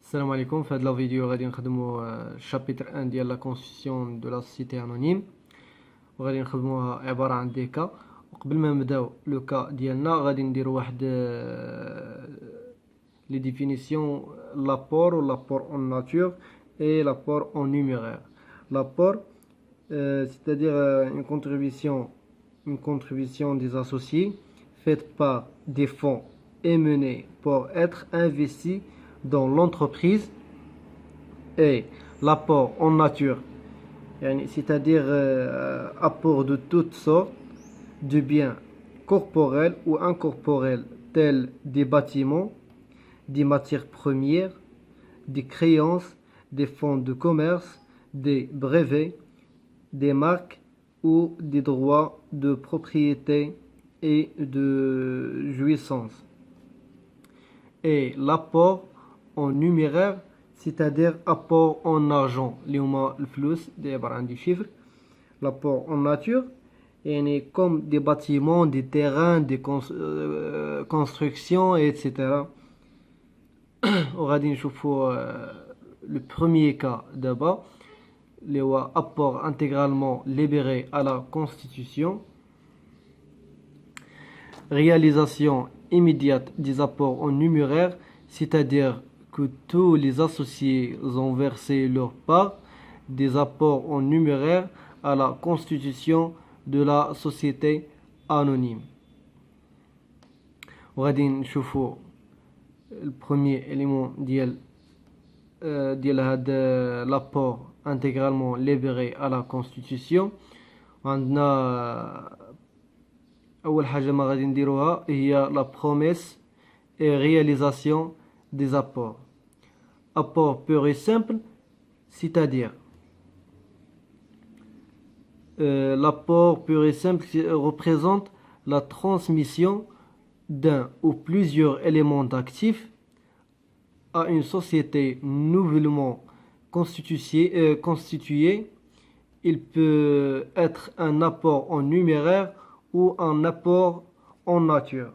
السلام عليكم. في هذا الفيديو غادي نخدموا شابتر 1 ديال لا كونستيتيون دو لا سوسيتي انونيم، وغادي نخدموها عباره عن دي كا. وقبل ما نبداو لو كا ديالنا غادي نديرو واحد لي ديفينيسيون لابور و لابور اون ناتور et l'apport en numéraire. L'apport, c'est-à-dire une contribution des associés faite par des fonds et menée pour être investis dans l'entreprise, et l'apport en nature, c'est-à-dire apport de toutes sortes de biens corporels ou incorporels tels des bâtiments, des matières premières, des créances, des fonds de commerce, des brevets, des marques ou des droits de propriété et de jouissance. Et l'apport en numéraire, c'est-à-dire apport en argent, le flux des chiffres. L'apport en nature, comme des bâtiments, des terrains, des constructions, etc. وغادي نشوفوا le premier cas d'abord, le apport intégralement libéré à la Constitution. Réalisation immédiate des apports en numéraire, c'est-à-dire que tous les associés ont versé leur part des apports en numéraire à la constitution de la société anonyme. وغادي نشوفوا le premier élément ديال هذا l'apport intégralement libéré à la constitution. عندنا أول حاجة ما غادي نديروها هي la promesse et réalisation des apports. Apport pur et simple, c'est-à-dire l'apport pur et simple représente la transmission d'un ou plusieurs éléments d'actifs à une société nouvellement constituée. Il peut être un apport en numéraire ou un apport en nature.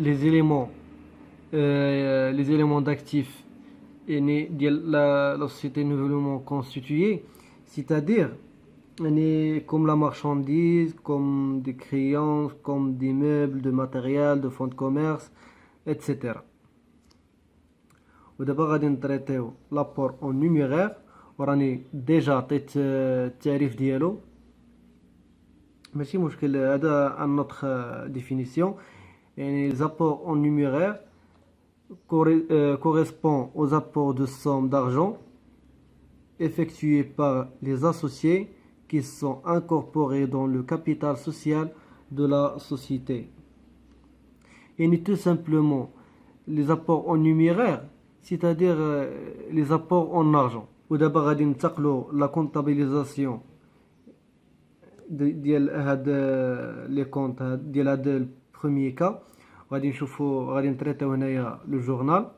Les éléments d'actifs de la société nouvellement constituée, c'est-à-dire comme la marchandise, comme des créances, comme des meubles, de matériel, de fonds de commerce, etc. ودابا غادي نطريطيو لابور اون نيميرير، وراني ديجا عطيت التعريف ديالو، ماشي مشكل، هذا ان نوتخ ديفينيسيون. les apports en numéraire correspondent aux apports de sommes d'argent effectués par les associés qui sont incorporés dans le capital social de la société. Et tout simplement les apports en numéraire, c'est-à-dire les apports en argent. ودابا غادي ننتقلوا لا كونطابيليزاسيون ديال هاد لي كونط ديال هاد البروميي كا. غادي نتريطيو هنايا لو جورنال.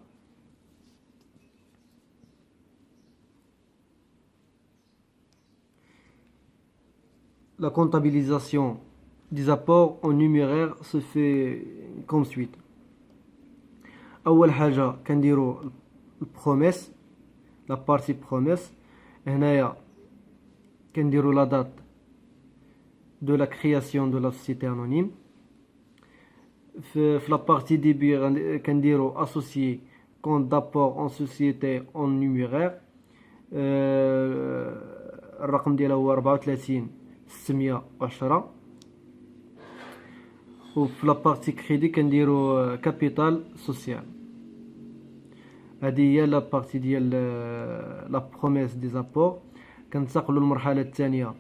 La comptabilisation des apports en numéraire se fait comme suite. أول حاجة كنديرو البروميس، لا بارتي بروميس. هنايا كنديرو لا دات de la création de la société anonyme. في la partie début كنديرو associé compte d'apport en société en numéraire. الرقم ديالها هو 34610. وفي لابارتي كريدي كنديرو كابيتال سوسيال. هذه هي لا بارتي ديال لا بروميس دي زابور. كنتقلوا للمرحله الثانيه،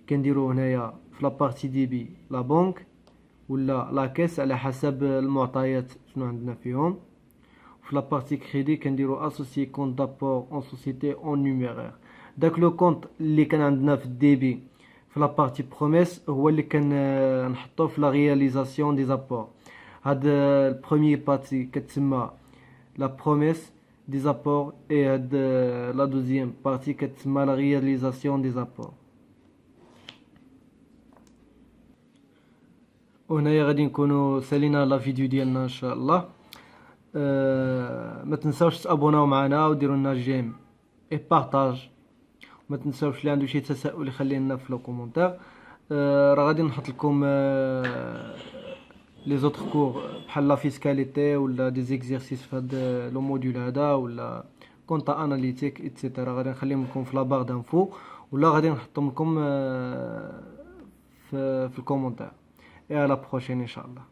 كنديرو هنايا في لابارتي ديبي لا بنك ولا لا كيس على حسب المعطيات شنو عندنا فيهم. في لابارتي كريدي كنديرو اسوسيي كونت دابور اون سوسيتي اون نيميرير. داك لو كونت اللي كان عندنا في الديبي في لابارتي بروميس هو اللي كنحطوه في لا رياليزاسيون دي زابور. هاد البروميي بارتي كتسمى لا بروميس دي زابور، اي هاد لا دوزيام بارتي كتسمى لا رياليزاسيون دي زابور. وهنايا غادي نكونوا سالينا لا فيديو ديالنا ان شاء الله. ما تنساوش تابوناو معنا وديروا لنا جيم اي بارطاج. ما تنساوش اللي عنده شي تساؤل يخليه لنا في لو كومونتير. راه غادي نحط لكم لي زوتر كور بحال لا فيسكاليتي ولا دي زيكزيرسيس في هذا لو موديول هذا، ولا كونطا اناليتيك ايتترا. غادي نخليهم لكم في لا بار دانفو، ولا غادي نحطهم لكم في الكومونتير. Et à la prochaine, Inch'Allah.